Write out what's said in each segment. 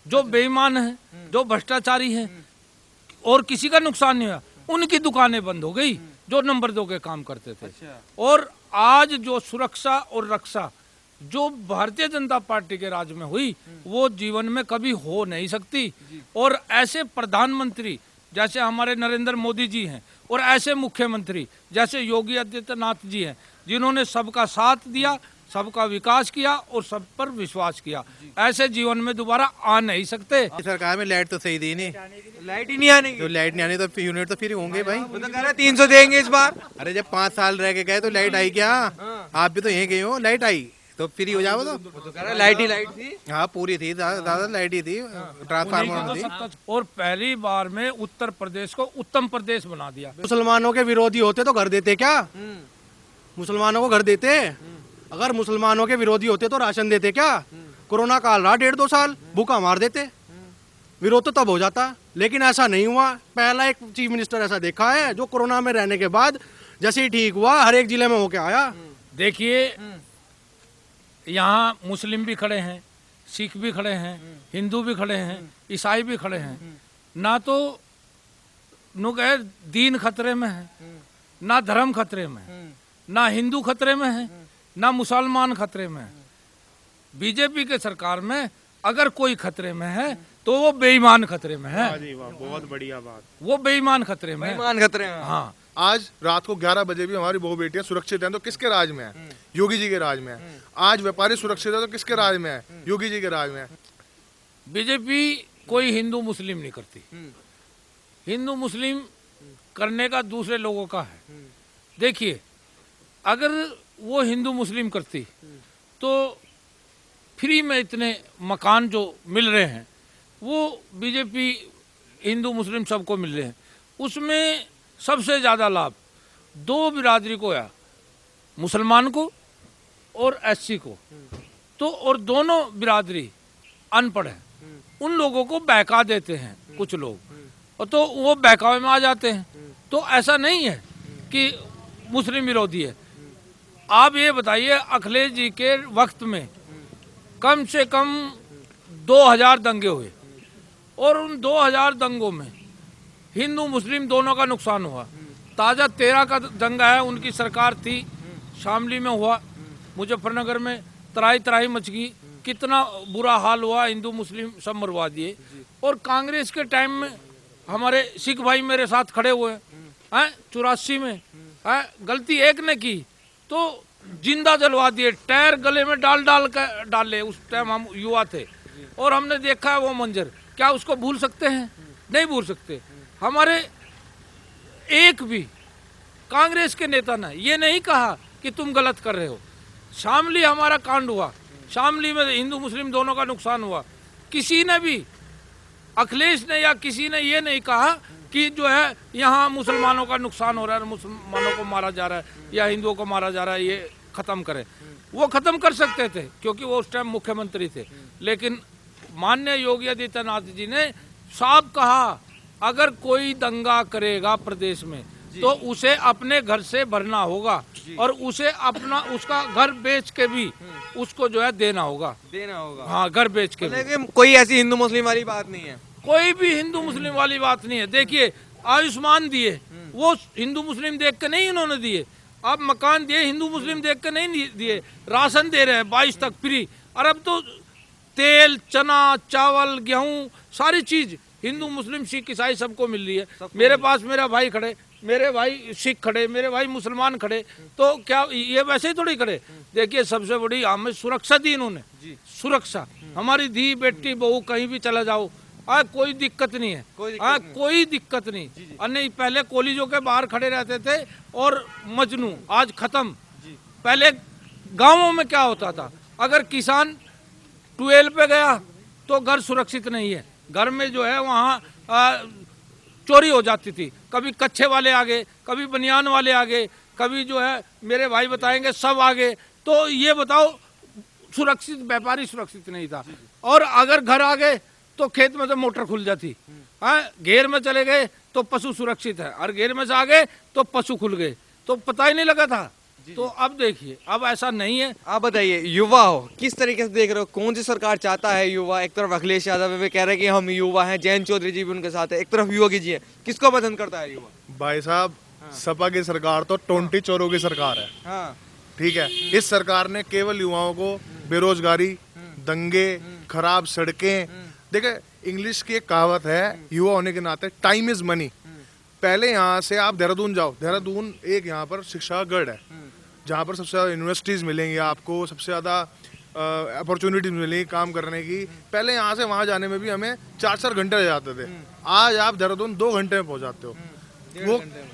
जो बेईमान है, जो भ्रष्टाचारी है, और किसी का नुकसान नहीं हुआ। उनकी दुकानें बंद हो गई जो नंबर 2 के काम करते थे। और आज जो सुरक्षा और रक्षा जो भारतीय जनता पार्टी के राज में हुई, वो जीवन में कभी हो नहीं सकती। और ऐसे प्रधानमंत्री जैसे हमारे नरेंद्र मोदी जी हैं, और ऐसे मुख्यमंत्री जैसे योगी आदित्यनाथ जी हैं, जिन्होंने सबका साथ दिया, सबका विकास किया और सब पर विश्वास किया, ऐसे जीवन में दोबारा आ नहीं सकते। सरकार में लाइट तो सही दी नहीं, लाइट ही नहीं आने की। तो लाइट नहीं आनी तो यूनिट तो फ्री होंगे भाई। वो तो कह रहा है 300 देंगे इस बार। अरे जब 5 साल रह के गए तो लाइट आई क्या? आप भी तो यहीं गए हो, लाइट आई तो फ्री हो जाओ। तो वो तो कह रहा है लाइट ही लाइट थी। हाँ पूरी थी, ज्यादा लाइट ही थी, ट्रांसफार्मर थी। और पहली बार में उत्तर प्रदेश को उत्तम प्रदेश बना दिया। मुसलमानों के विरोधी होते तो घर देते क्या? मुसलमानों को घर देते? अगर मुसलमानों के विरोधी होते तो राशन देते क्या? कोरोना काल रहा 1.5-2 साल, भूखा मार देते, विरोध तो तब हो जाता। लेकिन ऐसा नहीं हुआ। पहला एक चीफ मिनिस्टर ऐसा देखा है जो कोरोना में रहने के बाद जैसे ही ठीक हुआ हर एक जिले में होके आया। देखिए, यहाँ मुस्लिम भी खड़े हैं, सिख भी खड़े हैं, हिंदू भी खड़े हैं, ईसाई भी खड़े हैं। ना तो नुकह दीन खतरे में है, ना धर्म खतरे में है, ना हिंदू खतरे में है, ना मुसलमान खतरे में है। बीजेपी के सरकार में अगर कोई खतरे में है तो वो बेईमान खतरे में है। बहुत बढ़िया बात। वो बेईमान खतरे में है। बेईमान खतरे हैं। हाँ, आज रात को 11 बजे भी हमारी बहू बेटियां सुरक्षित हैं तो किसके राज में है? योगी जी के राज में है। आज व्यापारी सुरक्षित है तो किसके राज में है? योगी जी के राज में है। बीजेपी कोई हिंदू मुस्लिम नहीं करती। हिंदू मुस्लिम करने का दूसरे लोगों का है। देखिए, अगर वो हिंदू मुस्लिम करती तो फ्री में इतने मकान जो मिल रहे हैं वो बीजेपी हिंदू मुस्लिम सबको मिल रहे हैं। उसमें सबसे ज़्यादा लाभ 2 बिरादरी को है, मुसलमान को और एससी को। तो और दोनों बिरादरी अनपढ़ है, उन लोगों को बहका देते हैं कुछ लोग, और तो वो बहकावे में आ जाते हैं। तो ऐसा नहीं है कि मुस्लिम विरोधी है। आप ये बताइए, अखिलेश जी के वक्त में कम से कम 2000 दंगे हुए, और उन 2000 दंगों में हिंदू मुस्लिम दोनों का नुकसान हुआ। ताज़ा 13 का दंगा है, उनकी सरकार थी, शामली में हुआ, मुजफ्फरनगर में तराई तराई मच गई, कितना बुरा हाल हुआ, हिंदू मुस्लिम सब मरवा दिए। और कांग्रेस के टाइम में हमारे सिख भाई मेरे साथ खड़े हुए हैं 84 में, गलती एक ने की तो जिंदा जलवा दिए, टायर गले में डाल कर डाले। उस टाइम हम युवा थे और हमने देखा है वो मंजर। क्या उसको भूल सकते हैं? नहीं भूल सकते। हमारे एक भी कांग्रेस के नेता ने ये नहीं कहा कि तुम गलत कर रहे हो। शामली हमारा कांड हुआ, शामली में हिंदू मुस्लिम दोनों का नुकसान हुआ। किसी ने भी, अखिलेश ने या किसी ने ये नहीं कहा कि जो है यहाँ मुसलमानों का नुकसान हो रहा है, मुसलमानों को मारा जा रहा है या हिंदुओं को मारा जा रहा है, ये ख़त्म करें। वो ख़त्म कर सकते थे क्योंकि वो उस टाइम मुख्यमंत्री थे। लेकिन माननीय योगी आदित्यनाथ जी ने साफ कहा, अगर कोई दंगा करेगा प्रदेश में तो उसे अपने घर से भरना होगा, और उसे अपना उसका घर बेच के भी उसको जो है देना होगा। हाँ, घर बेच के। लेकिन कोई ऐसी हिंदू मुस्लिम वाली बात नहीं है। कोई भी हिंदू मुस्लिम वाली बात नहीं है। देखिए, आयुष्मान दिए, वो हिंदू मुस्लिम देख के नहीं इन्होंने दिए। अब मकान दिए, हिंदू मुस्लिम देख के नहीं दिए। राशन दे रहे हैं 22 तक फ्री। और अब तो तेल, चना, चावल, गेहूं, सारी चीज हिंदू मुस्लिम सिख ईसाई सबको मिल रही है। मेरे पास मेरा भाई खड़े, मेरे भाई सिख खड़े, मेरे भाई मुसलमान खड़े, तो क्या ये वैसे ही थोड़ी खड़े? देखिए, सबसे बड़ी हमें सुरक्षा दी इन्होंने। सुरक्षा, हमारी धी बेटी बहू कहीं भी चला जाओ, कोई दिक्कत नहीं है। कोई दिक्कत नहीं। और नहीं, पहले कॉलेजों के बाहर खड़े रहते थे और मजनू, आज खत्म। पहले गांवों में क्या होता था, अगर किसान ट्यूबवेल पे गया तो घर सुरक्षित नहीं है। घर में जो है वहाँ चोरी हो जाती थी। कभी कच्छे वाले आ गए, कभी बनियान वाले आ गए, कभी जो है मेरे भाई बताएंगे सब आ गए। तो ये बताओ, सुरक्षित व्यापारी सुरक्षित नहीं था। और अगर घर आ गए तो खेत में तो मोटर खुल जाती, घेर में चले गए तो पशु सुरक्षित है, और घेर में से आ गए तो पशु खुल गए, तो पता ही नहीं लगा था। तो अब देखिए, अब ऐसा नहीं है। आप बताइए, युवा हो, किस तरीके से देख रहे हो, कौन सी सरकार चाहता है युवा? एक तरफ अखिलेश यादव है, वे कह रहे हैं कि हम युवा हैं, जयंत चौधरी जी भी उनके साथ है, एक तरफ योगी जी है, किसको पसंद करता है युवा? भाई साहब, सपा की सरकार तो टोंटी चोरों की सरकार है, हाँ, ठीक है। इस सरकार ने केवल युवाओं को बेरोजगारी, दंगे, खराब सड़कें, देखिए इंग्लिश की एक कहावत है युवा होने के नाते, टाइम इज मनी। पहले यहाँ से आप देहरादून जाओ, देहरादून एक यहाँ पर शिक्षा का गढ़ है, जहाँ पर सबसे ज़्यादा यूनिवर्सिटीज़ मिलेंगी आपको, सबसे ज़्यादा अपॉर्चुनिटीज मिलेंगी काम करने की। पहले यहाँ से वहाँ जाने में भी हमें 4-4 घंटे लग जाते थे, आज आप देहरादून 2 घंटे में पहुँच जाते हो।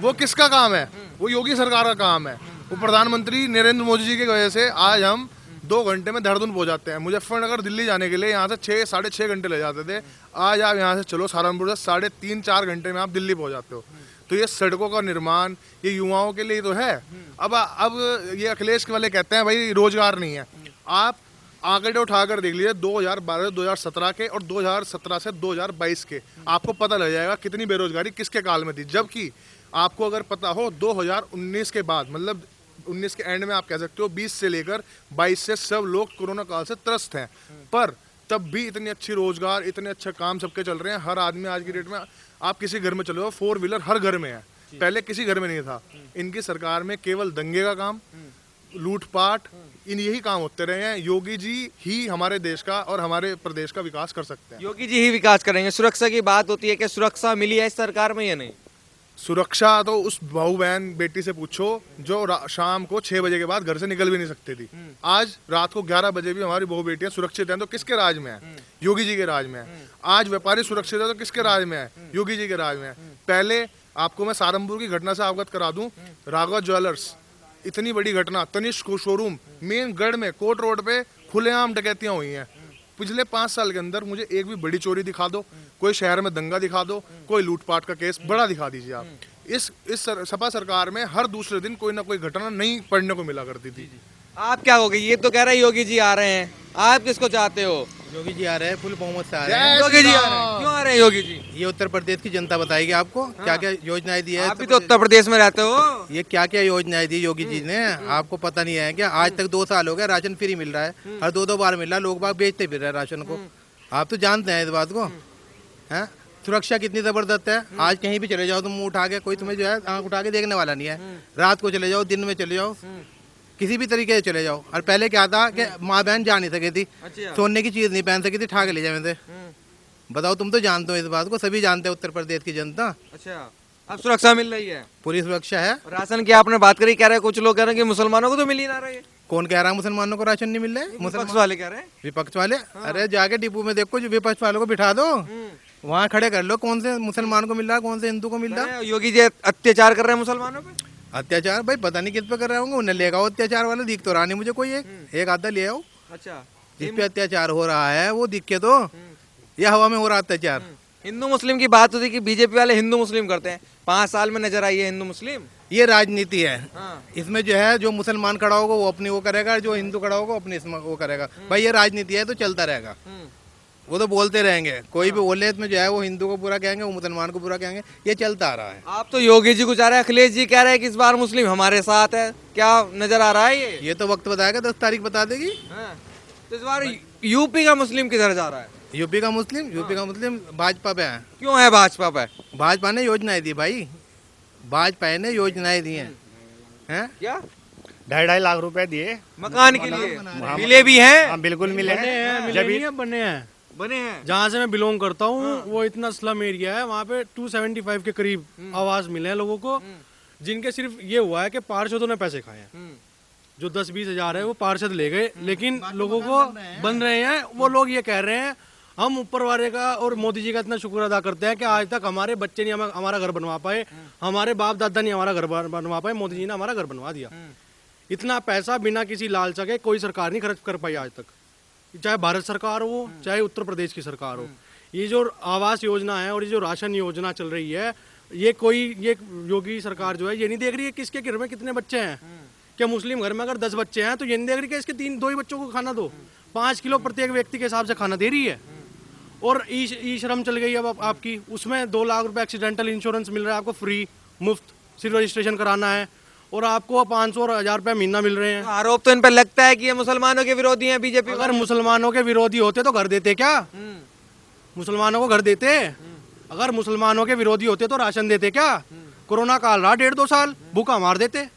वो किसका काम है? वो योगी सरकार का काम है। वो प्रधानमंत्री नरेंद्र मोदी जी की वजह से आज हम 2 घंटे में देहरादून पहुँच जाते हैं। मुजफ्फरनगर दिल्ली जाने के लिए यहाँ से 6-6.5 घंटे लग जाते थे, आज आप यहाँ से चलो सहारनपुर से 3.5-4 घंटे में आप दिल्ली पहुँच जाते हो। तो ये सड़कों का निर्माण ये युवाओं के लिए तो है। अब ये अखिलेश वाले कहते हैं भाई रोजगार नहीं है। आप आंकड़े उठाकर देख लीजिए 2012-2017 के और 2017 से 2022 के, आपको पता लग जाएगा कितनी बेरोजगारी किसके काल में थी। जबकि आपको अगर पता हो 2019 के बाद, मतलब 19 के एंड में आप कह सकते हो 20 से लेकर 22 से सब लोग कोरोना काल से त्रस्त हैं, पर तब भी इतनी अच्छी रोजगार, इतने अच्छे काम सबके चल रहे हैं। हर आदमी आज की डेट में आप किसी घर में चले जाओ, 4 व्हीलर हर घर में है, पहले किसी घर में नहीं था। इनकी सरकार में केवल दंगे का काम, लूटपाट, यही काम होते रहे हैं। योगी जी ही हमारे देश का और हमारे प्रदेश का विकास कर सकते हैं। योगी जी ही विकास करेंगे। सुरक्षा की बात होती है कि सुरक्षा मिली है इस सरकार में या नहीं? सुरक्षा तो उस बहू बहन बेटी से पूछो जो शाम को 6 बजे के बाद घर से निकल भी नहीं सकती थी। आज रात को 11 बजे भी हमारी बहू बेटियां सुरक्षित हैं, तो किसके राज में है? योगी जी के राज में है। आज व्यापारी सुरक्षित है तो किसके राज में है? योगी जी के राज में है। पहले आपको मैं सहारनपुर की घटना से अवगत करा दूं, राघव ज्वेलर्स, इतनी बड़ी घटना, तनिष्क शोरूम मेन गढ़ में कोट रोड पे खुलेआम डकैतियां हुई हैं। पिछले 5 साल के अंदर मुझे एक भी बड़ी चोरी दिखा दो, कोई शहर में दंगा दिखा दो, कोई लूटपाट का केस बड़ा दिखा दीजिए आप। इस सपा सरकार में हर दूसरे दिन कोई ना कोई घटना नहीं पढ़ने को मिला करती थी। आप क्या हो गए? ये तो कह रहे हैं योगी जी आ रहे हैं, आप किसको चाहते हो? योगी जी आ रहे हैं, फुल बहुमत से आ रहे हैं। योगी जी आ रहे हैं, क्यों आ रहे हैं योगी जी? ये उत्तर प्रदेश की जनता बताएगी आपको क्या क्या योजनाएं दी है। आप भी तो उत्तर प्रदेश में रहते हो। ये क्या क्या योजनाएं दी योगी जी ने, आपको पता नहीं है क्या? आज तक 2 साल हो गए राशन फ्री मिल रहा है, हर 2-2 बार मिल रहा है, लोग बाग बेचते फिर रहे हैं राशन को। आप तो जानते हैं इस बात को, हैं? सुरक्षा कितनी जबरदस्त है। आज कहीं भी चले जाओ तुम उठा के, कोई तुम्हें जो है आंख उठा के देखने वाला नहीं है। रात को चले जाओ, दिन में चले जाओ, किसी भी तरीके से चले जाओ। और पहले क्या था कि माँ बहन जा नहीं सकी थी, सोने की चीज नहीं पहन सकी थी, ठा के ले जाए थे। बताओ, तुम तो जानते हो इस बात को, सभी जानते हैं उत्तर प्रदेश की जनता। अच्छा, अब सुरक्षा मिल रही है, पूरी सुरक्षा है। राशन की आपने बात करी, कह रहे हैं कुछ लोग कह रहे हैं कि मुसलमानों को तो मिल ही ना रही है। कौन कह रहा है मुसलमानों को राशन नहीं मिल रहा है? विपक्ष वाले कह रहे हैं। विपक्ष वाले? अरे जाके डिपो में देखो, जो विपक्ष वालों को बिठा दो, वहाँ खड़े कर लो, कौन से मुसलमान को मिल रहा है, कौन से हिंदू को मिल रहा है। योगी जी अत्याचार कर रहे हैं मुसलमानों पे। अत्याचार भाई पता नहीं किस पे कर रहे होंगे, उन्हें ले आओ अत्याचार वाला, दिख तो रहा नहीं मुझे कोई एक आधा ले आओ। अच्छा, जिस पे अत्याचार हो रहा है वो दिखे तो, या हवा में हो रहा अत्याचार। हिंदू मुस्लिम की बात होती है कि बीजेपी वाले हिंदू मुस्लिम करते हैं, 5 साल में नजर आई है हिंदू मुस्लिम। ये राजनीति है। हाँ। इसमें जो है जो मुसलमान खड़ा होगा वो अपनी वो करेगा, जो हिंदू खड़ा होगा अपनी इसमें वो करेगा। भाई ये राजनीति है तो चलता रहेगा, वो तो बोलते रहेंगे। कोई भी बोले इसमें जो है वो हिंदू को बुरा कहेंगे, वो मुसलमान को बुरा कहेंगे, ये चलता आ रहा है। आप तो योगी जी को चाह रहे हैं, अखिलेश जी कह रहे हैं कि इस बार मुस्लिम हमारे साथ है, क्या नजर आ रहा है ये तो वक्त बताएगा, 10 तारीख बता देगी। तो इस बार यूपी का मुस्लिम किधर जा रहा है? यूपी का मुस्लिम भाजपा पे है। क्यों है भाजपा पे? भाजपा ने योजनाएं दी भाई, भाजपा ने योजनाएं दी हैं। क्या 2.5 लाख रुपए दिए मकान के लिए? मिले भी हैं? हाँ बिल्कुल मिले हैं। जब बने हैं। जहाँ से मैं बिलोंग करता हूँ वो इतना स्लम एरिया है, वहाँ पे 275 के करीब आवास मिले हैं लोगों को, जिनके सिर्फ ये हुआ है कि पार्षदों ने पैसे खाए हैं। जो 10-20 हजार है वो पार्षद ले गए, लेकिन लोगों को बन रहे हैं। वो लोग ये कह रहे हैं हम ऊपर वाले का और मोदी जी का इतना शुक्र अदा करते हैं कि आज तक हमारे बच्चे नहीं हमारा घर बनवा पाए, हमारे बाप दादा नहीं हमारा घर बनवा पाए, मोदी जी ने हमारा घर बनवा दिया। इतना पैसा बिना किसी लालच के कोई सरकार नहीं खर्च कर पाई आज तक, चाहे भारत सरकार हो चाहे उत्तर प्रदेश की सरकार हो। ये जो आवास योजना है और ये जो राशन योजना चल रही है, ये योगी सरकार जो है ये नहीं देख रही है किसके घर में कितने बच्चे हैं। क्या मुस्लिम घर में अगर 10 बच्चे हैं तो ये नहीं देख रही कि इसके 2 ही बच्चों को खाना दो, 5 किलो प्रत्येक व्यक्ति के हिसाब से खाना दे रही है। और ई श्रम चल गई अब आपकी, उसमें 2 लाख रुपए एक्सीडेंटल इंश्योरेंस मिल रहा है आपको फ्री, मुफ्त, सिर्फ रजिस्ट्रेशन कराना है। और आपको 500 और 1000 रुपया महीना मिल रहे हैं। आरोप तो इन पर लगता है कि ये मुसलमानों के विरोधी हैं बीजेपी। अगर मुसलमानों के विरोधी होते तो घर देते क्या? मुसलमानों को घर देते? अगर मुसलमानों के विरोधी होते तो राशन देते क्या? कोरोना काल रहा 1.5-2 साल, भूखा मार देते।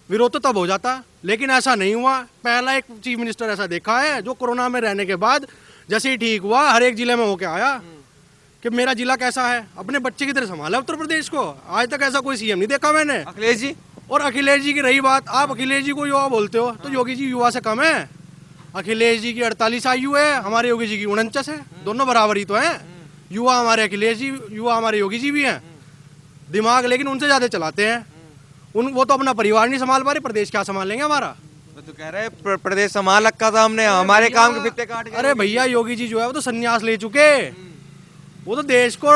विरोध तो तब हो जाता, लेकिन ऐसा नहीं हुआ। पहला एक चीफ मिनिस्टर ऐसा देखा है जो कोरोना में रहने के बाद जैसे ही ठीक हुआ हर एक जिले में होके आया कि मेरा जिला कैसा है, अपने बच्चे की तरह संभाला उत्तर प्रदेश को। आज तक ऐसा कोई सीएम नहीं देखा मैंने। अखिलेश जी, और अखिलेश जी की रही बात, आप अखिलेश जी को युवा बोलते हो, तो योगी जी युवा से कम है। अखिलेश जी की 48 आयु है, हमारे योगी जी की 49 है, दोनों बराबर ही तो हैं। युवा हमारे अखिलेश जी, युवा हमारे योगी जी भी हैं। दिमाग लेकिन उनसे ज्यादा चलाते हैं। वो तो अपना परिवार नहीं संभाल पा रहे, प्रदेश क्या संभालेंगे हमारा? वो तो कह रहे हैं प्रदेश संभाल रखा था हमने, हमारे काम के फित्ते काट गए। अरे भैया, योगी जी जो है वो तो संन्यास ले चुके, वो तो देश को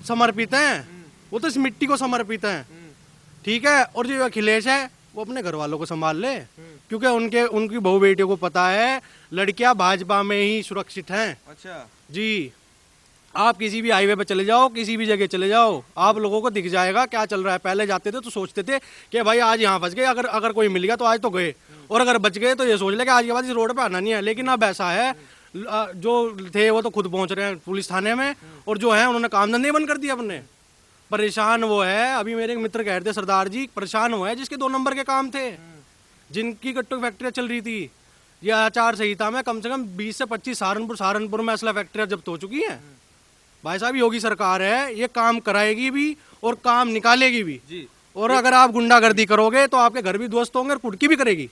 समर्पित हैं, वो तो इस मिट्टी को समर्पित हैं, ठीक है। और जो अखिलेश है वो अपने घर वालों को संभाल ले, क्योंकि उनकी बहू बेटियों को पता है लड़कियां भाजपा में ही सुरक्षित हैं। अच्छा जी, आप किसी भी हाईवे पे चले जाओ, किसी भी जगह चले जाओ, आप लोगों को दिख जाएगा क्या चल रहा है। पहले जाते थे तो सोचते थे कि भाई आज यहाँ फंस गए, अगर कोई मिल गया तो आज तो गए, और अगर बच गए तो ये सोच ले कि आज के बाद इस रोड पे आना नहीं है। लेकिन अब ऐसा है, जो थे वो तो खुद पहुंच रहे हैं पुलिस थाने में, और जो है उन्होंने काम धंधे बंद कर दिया अपने। परेशान वो है, अभी मेरे एक मित्र कह रहे थे सरदार जी, परेशान वो है जिसके 2 नंबर के काम थे, जिनकी गट्टू फैक्ट्रियाँ चल रही थी। यह आचार संहिता में कम से कम 20 से 25 सहारनपुर में असला फैक्ट्रियाँ जब्त हो चुकी हैं। भाई साहब, योगी सरकार है, ये काम कराएगी भी और काम निकालेगी भी। और अगर आप गुंडागर्दी करोगे तो आपके घर भी ध्वस्त होंगे और कुटकी भी करेगी।